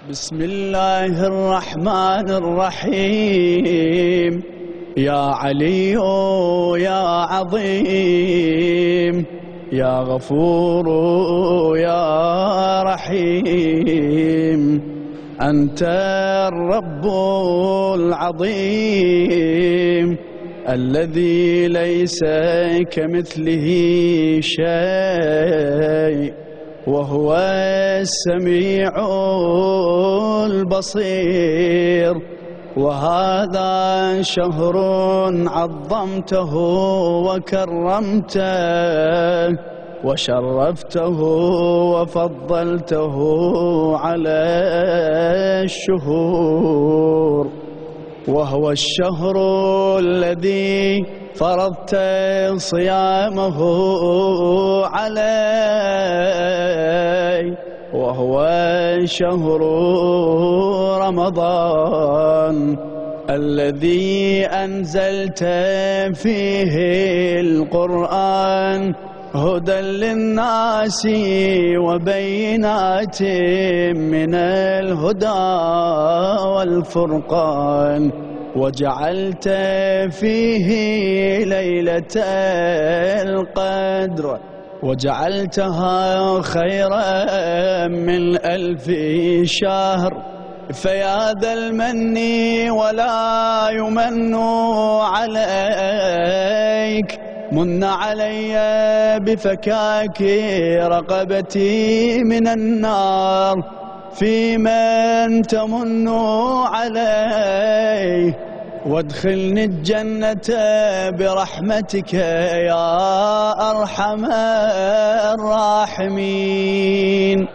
بسم الله الرحمن الرحيم. يا علي يا عظيم، يا غفور يا رحيم، أنت الرب العظيم الذي ليس كمثله شيء، وهو السميع البصير. وهذا شهر عظمته وكرمته وشرفته وفضلته على الشهور، وهو الشهر الذي فرضت صيامه علي، وهو شهر رمضان الذي أنزلت فيه القرآن هدى للناس وبينات من الهدى والفرقان، وجعلت فيه ليلة القدر وجعلتها خيرا من 1000 شهر. فيا ذا المن ولا يمن عليك، من علي بفكاك رقبتي من النار، في من تمن عليه، وادخلني الجنة برحمتك يا أرحم الراحمين.